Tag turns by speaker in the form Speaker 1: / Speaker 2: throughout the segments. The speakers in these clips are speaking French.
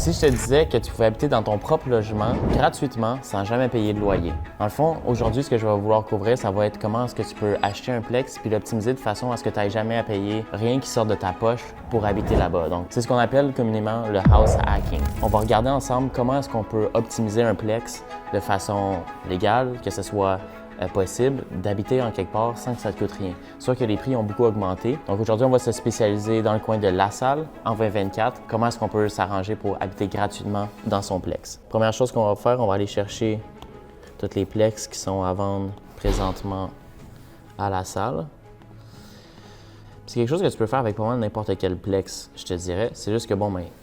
Speaker 1: Si je te disais que tu pouvais habiter dans ton propre logement gratuitement sans jamais payer de loyer. Dans le fond, aujourd'hui, ce que je vais vouloir couvrir, ça va être comment est-ce que tu peux acheter un plex puis l'optimiser de façon à ce que tu n'aies jamais à payer rien qui sorte de ta poche pour habiter là-bas. Donc, c'est ce qu'on appelle communément le house hacking. On va regarder ensemble comment est-ce qu'on peut optimiser un plex de façon légale, que ce soit possible d'habiter en quelque part sans que ça te coûte rien. C'est sûr que les prix ont beaucoup augmenté. Donc aujourd'hui, on va se spécialiser dans le coin de LaSalle en 2024. Comment est-ce qu'on peut s'arranger pour habiter gratuitement dans son plex? Première chose qu'on va faire, on va aller chercher toutes les plex qui sont à vendre présentement à LaSalle. C'est quelque chose que tu peux faire avec pas mal n'importe quel plex, je te dirais. C'est juste que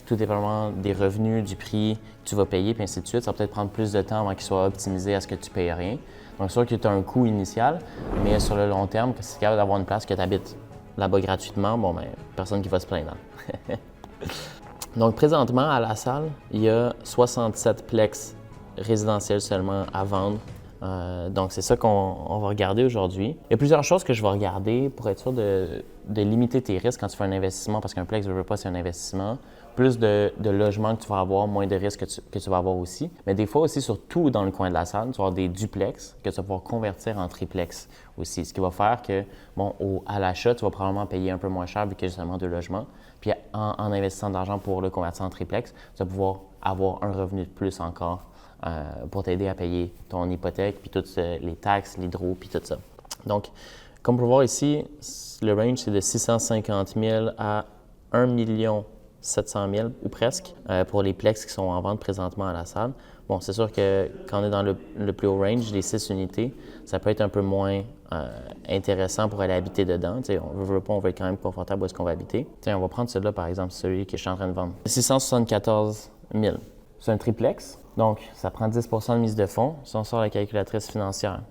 Speaker 1: tout dépendamment des revenus, du prix que tu vas payer, puis ainsi de suite, ça va peut-être prendre plus de temps avant qu'il soit optimisé à ce que tu payes rien. Donc, c'est sûr que tu as un coût initial, mais sur le long terme, si tu es capable d'avoir une place que tu habites là-bas gratuitement, personne qui va se plaindre. Donc, présentement, à LaSalle, il y a 67 plex résidentiels seulement à vendre. Donc, c'est ça qu'on va regarder aujourd'hui. Il y a plusieurs choses que je vais regarder pour être sûr de limiter tes risques quand tu fais un investissement, parce qu'un plex, je veux pas, c'est un investissement. Plus de logements que tu vas avoir, moins de risques que tu vas avoir aussi. Mais des fois aussi, surtout dans le coin de LaSalle, tu vas avoir des duplex que tu vas pouvoir convertir en triplex aussi. Ce qui va faire que, à l'achat, tu vas probablement payer un peu moins cher vu qu'il y a justement deux logements. Puis en investissant de l'argent pour le convertir en triplex, tu vas pouvoir avoir un revenu de plus encore pour t'aider à payer ton hypothèque, puis toutes les taxes, l'hydro, puis tout ça. Donc, comme on peut voir ici, le range, c'est de 650 000 à 1 700 000 ou presque pour les plex qui sont en vente présentement à LaSalle. Bon, c'est sûr que quand on est dans le plus haut range, les 6 unités, ça peut être un peu moins intéressant pour aller habiter dedans. T'sais, on veut pas, on veut être quand même confortable où est-ce qu'on va habiter. T'sais, on va prendre celui-là, par exemple, celui que je suis en train de vendre. 674 000. C'est un triplex, donc ça prend 10 de mise de fonds si on sort la calculatrice financière.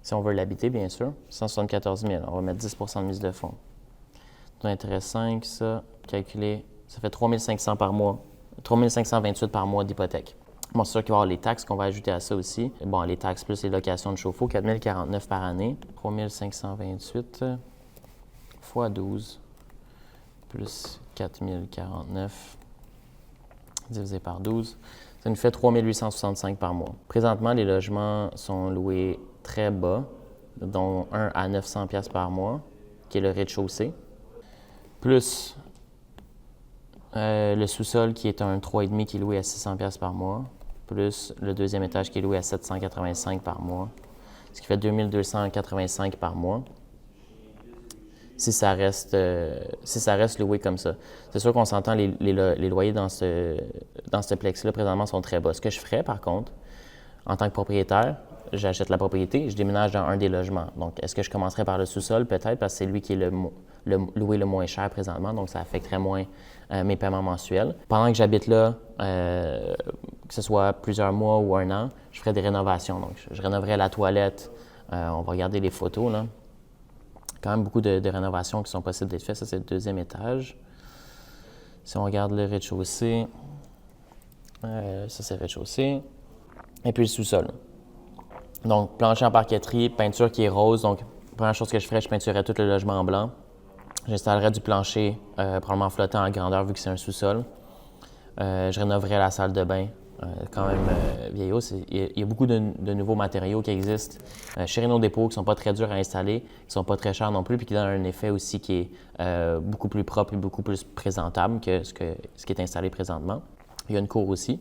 Speaker 1: Si on veut l'habiter, bien sûr, 174 000, on va mettre 10 de mise de fonds. Taux d'intérêt 5, ça, calculé, ça fait 3 500 par mois, 3 528 par mois d'hypothèque. Bon, c'est sûr qu'il va y avoir les taxes qu'on va ajouter à ça aussi. Bon, les taxes plus les locations de chauffe-eau, 4 049 par année. 3 528 fois 12 plus 4 049 divisé par 12, ça nous fait 3 865 par mois. Présentement, les logements sont loués très bas, dont un à 900 $ par mois, qui est le rez-de-chaussée, plus le sous-sol qui est un 3,5 qui est loué à 600 $ par mois, plus le deuxième étage qui est loué à 785 par mois, ce qui fait 2285 par mois. Si ça reste loué comme ça. C'est sûr qu'on s'entend, les loyers dans ce plex-là, présentement, sont très bas. Ce que je ferais, par contre, en tant que propriétaire, j'achète la propriété, je déménage dans un des logements. Donc, est-ce que je commencerais par le sous-sol? Peut-être, parce que c'est lui qui est loué le moins cher présentement, donc ça affecterait moins mes paiements mensuels. Pendant que j'habite là, que ce soit plusieurs mois ou un an, je ferais des rénovations. Donc, je rénoverais la toilette. On va regarder les photos, là. Quand même beaucoup de rénovations qui sont possibles d'être faites. Ça, c'est le deuxième étage. Si on regarde le rez-de-chaussée, ça, c'est le rez-de-chaussée. Et puis le sous-sol. Donc, plancher en parqueterie, peinture qui est rose. Donc, première chose que je ferais, je peinturerais tout le logement en blanc. J'installerais du plancher, probablement flottant en grandeur vu que c'est un sous-sol. Je rénoverais la salle de bain. Quand même vieillot. Il y a beaucoup de nouveaux matériaux qui existent chez Réno Dépôt qui ne sont pas très durs à installer, qui ne sont pas très chers non plus, puis qui donnent un effet aussi qui est beaucoup plus propre et beaucoup plus présentable que ce qui est installé présentement. Il y a une cour aussi.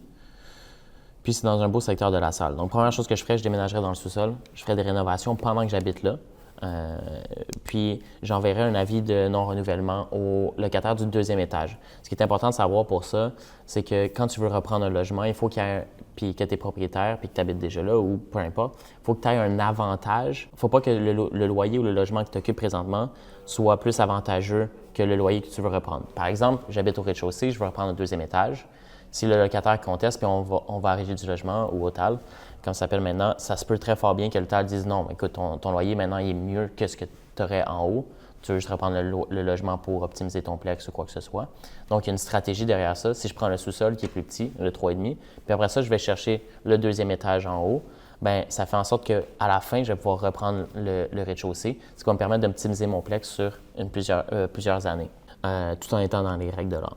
Speaker 1: Puis c'est dans un beau secteur de LaSalle. Donc, première chose que je ferais, je déménagerais dans le sous-sol. Je ferais des rénovations pendant que j'habite là. Puis j'enverrai un avis de non-renouvellement au locataire du deuxième étage. Ce qui est important de savoir pour ça, c'est que quand tu veux reprendre un logement, il faut puis que tu es propriétaire, puis que tu habites déjà là, ou peu importe, il faut que tu aies un avantage. Il ne faut pas que le loyer ou le logement que tu occupes présentement soit plus avantageux que le loyer que tu veux reprendre. Par exemple, j'habite au rez-de-chaussée, je veux reprendre le deuxième étage. Si le locataire conteste, puis on va à Régie du logement ou au TAL, comme ça s'appelle maintenant, ça se peut très fort bien que le TAL dise non, écoute, ton loyer maintenant il est mieux que ce que tu aurais en haut. Tu veux juste reprendre le logement pour optimiser ton plex ou quoi que ce soit. Donc, il y a une stratégie derrière ça. Si je prends le sous-sol qui est plus petit, le 3,5, puis après ça, je vais chercher le deuxième étage en haut, bien, ça fait en sorte qu'à la fin, je vais pouvoir reprendre le rez-de-chaussée, ce qui va me permettre d'optimiser mon plex sur plusieurs années, tout en étant dans les règles de l'art.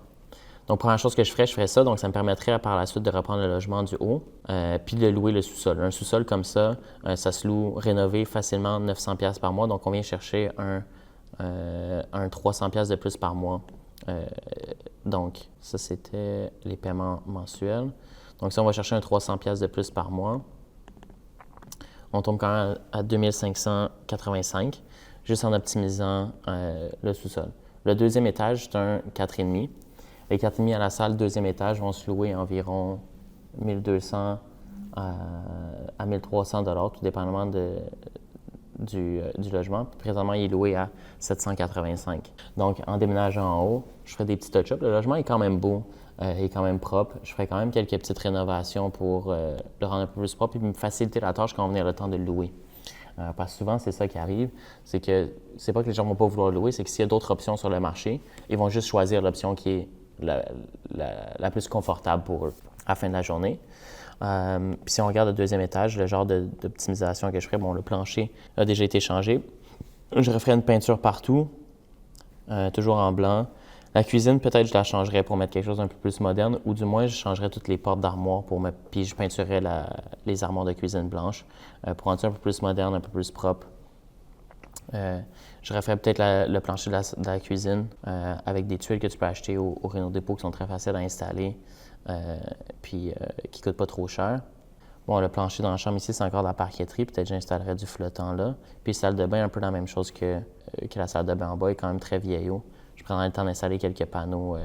Speaker 1: Donc, première chose que je ferais ça. Donc, ça me permettrait par la suite de reprendre le logement du haut, puis de louer le sous-sol. Un sous-sol comme ça, ça se loue rénové facilement 900$ par mois. Donc, on vient chercher un 300$ de plus par mois. Donc, ça, c'était les paiements mensuels. Donc, si on va chercher un 300$ de plus par mois, on tombe quand même à 2585, juste en optimisant le sous-sol. Le deuxième étage, c'est un 4,5. Les 4,5 à la salle, deuxième étage, vont se louer environ 1200 à 1300$, tout dépendamment du logement. Puis présentement, il est loué à 785. Donc, en déménageant en haut, je ferai des petits touch-ups. Le logement est quand même beau, il est quand même propre. Je ferai quand même quelques petites rénovations pour le rendre un peu plus propre et me faciliter la tâche quand on venir le temps de le louer. Parce que souvent, c'est ça qui arrive, c'est que c'est pas que les gens vont pas vouloir le louer, c'est que s'il y a d'autres options sur le marché, ils vont juste choisir l'option qui est la plus confortable pour eux à la fin de la journée. Puis si on regarde le deuxième étage, le genre d'optimisation que je ferais, bon, le plancher a déjà été changé. Je referais une peinture partout, toujours en blanc. La cuisine, peut-être, je la changerais pour mettre quelque chose d'un peu plus moderne, ou du moins, je changerais toutes les portes d'armoire puis je peinturerais les armoires de cuisine blanches pour rendre ça un peu plus moderne, un peu plus propre. Je referais peut-être le plancher de la cuisine avec des tuiles que tu peux acheter au Renault Dépôt qui sont très faciles à installer puis qui ne coûtent pas trop cher. Bon, le plancher dans la chambre ici, c'est encore de la parquetterie. Peut-être que j'installerais du flottant là. Puis salle de bain, un peu la même chose que la salle de bain en bas, est quand même très vieillot. Je prendrai le temps d'installer quelques panneaux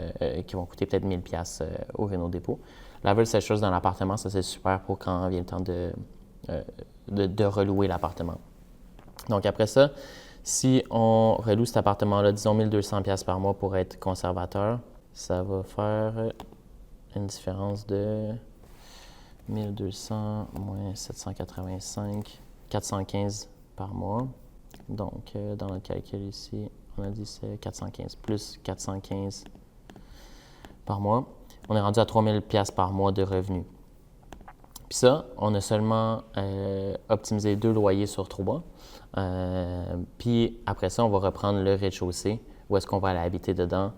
Speaker 1: qui vont coûter peut-être 1000$ au Renault Dépôt. Laver cette chose dans l'appartement, ça c'est super pour quand vient le temps de relouer l'appartement. Donc après ça, si on reloue cet appartement-là, disons 1200$ par mois pour être conservateur, ça va faire une différence de 1200 moins 785, 415 par mois. Donc, dans notre calcul ici, on a dit c'est 415 plus 415 par mois. On est rendu à 3000$ par mois de revenus. Puis ça, on a seulement optimisé 2 loyers sur 3. Puis après ça, on va reprendre le rez-de-chaussée, où est-ce qu'on va aller habiter dedans.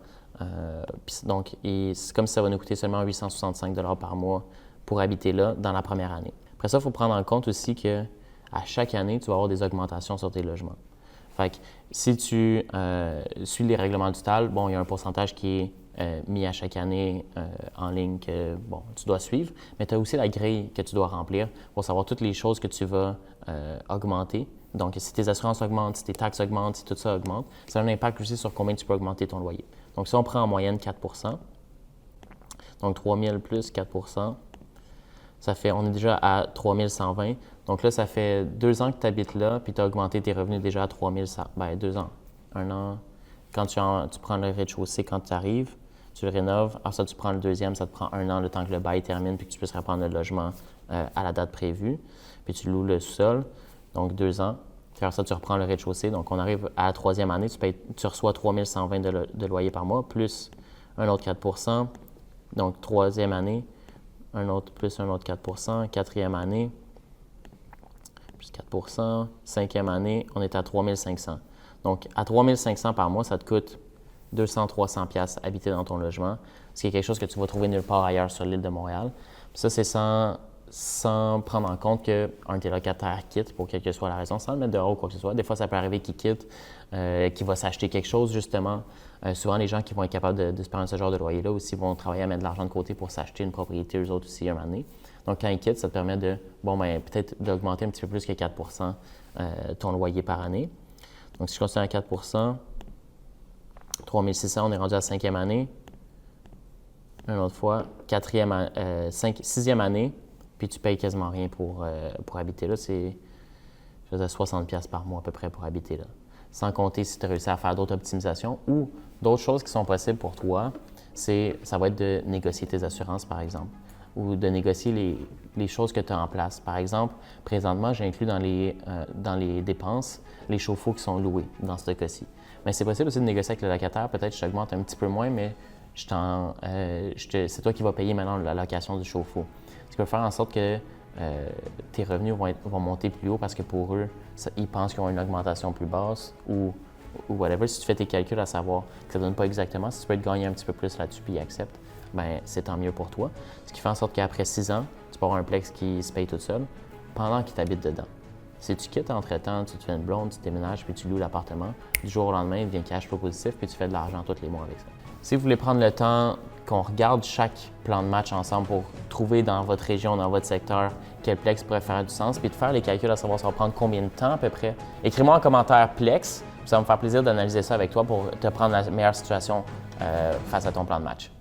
Speaker 1: Donc, c'est comme si ça va nous coûter seulement 865$ par mois pour habiter là dans la première année. Après ça, il faut prendre en compte aussi qu'à chaque année, tu vas avoir des augmentations sur tes logements. Fait que si tu suis les règlements du TAL, bon, il y a un pourcentage qui est mis à chaque année en ligne que bon, tu dois suivre, mais tu as aussi la grille que tu dois remplir pour savoir toutes les choses que tu vas augmenter. Donc, si tes assurances augmentent, si tes taxes augmentent, si tout ça augmente, ça a un impact aussi sur combien tu peux augmenter ton loyer. Donc, si on prend en moyenne 4 donc 3000 plus 4 ça fait, on est déjà à 3120. Donc là, ça fait 2 ans que tu habites là, puis tu as augmenté tes revenus déjà à 3100. Bien, 2 ans. 1 an. Quand tu prends le rez-de-chaussée, quand tu arrives, tu le rénoves. Alors ça, tu prends le deuxième, ça te prend 1 an le temps que le bail termine, puis que tu puisses reprendre le logement à la date prévue. Puis tu loues le sous-sol, donc 2 ans. Puis alors ça, tu reprends le rez-de-chaussée. Donc on arrive à la troisième année, tu reçois 3120 de loyer par mois, plus un autre 4 Donc troisième année, un autre 4 quatrième année, plus 4 cinquième année, on est à 3500. Donc, à 3500 par mois, ça te coûte 200-300$ habiter dans ton logement, ce qui est quelque chose que tu vas trouver nulle part ailleurs sur l'île de Montréal. Puis ça, c'est sans prendre en compte qu'un de tes locataires quitte pour quelle que soit la raison, sans le mettre dehors ou quoi que ce soit. Des fois, ça peut arriver qu'il quitte, qu'il va s'acheter quelque chose, justement. Souvent, les gens qui vont être capables de se prendre ce genre de loyer-là aussi vont travailler à mettre de l'argent de côté pour s'acheter une propriété, eux autres aussi, un moment donné. Donc, quand ils quittent, ça te permet peut-être d'augmenter un petit peu plus que 4 ton loyer par année. Donc, si je continue à 4 3600, on est rendu à la cinquième année. Une autre fois, sixième année, puis tu payes quasiment rien pour habiter là. C'est 60$ par mois à peu près pour habiter là. Sans compter si tu as réussi à faire d'autres optimisations ou d'autres choses qui sont possibles pour toi, ça va être de négocier tes assurances, par exemple, ou de négocier les choses que tu as en place. Par exemple, présentement, j'ai inclus dans les dépenses les chauffe-eau qui sont loués dans ce cas-ci. Mais c'est possible aussi de négocier avec le locataire. Peut-être que je t'augmente un petit peu moins, mais c'est toi qui vas payer maintenant la location du chauffe-eau. Ce qui va faire en sorte que tes revenus vont monter plus haut parce que pour eux, ils pensent qu'ils ont une augmentation plus basse ou ou whatever, si tu fais tes calculs à savoir que ça ne donne pas exactement, si tu peux te gagner un petit peu plus là-dessus puis accepte, ben c'est tant mieux pour toi. Ce qui fait en sorte qu'après 6 ans, tu peux avoir un plex qui se paye tout seul pendant qu'il t'habite dedans. Si tu quittes entre-temps, tu te fais une blonde, tu déménages puis tu loues l'appartement, du jour au lendemain, il devient cash flow positif puis tu fais de l'argent tous les mois avec ça. Si vous voulez prendre le temps qu'on regarde chaque plan de match ensemble pour trouver dans votre région, dans votre secteur, quel plex pourrait faire du sens, puis de faire les calculs à savoir ça va prendre combien de temps à peu près, écris-moi en commentaire plex, ça va me faire plaisir d'analyser ça avec toi pour te prendre la meilleure situation face à ton plan de match.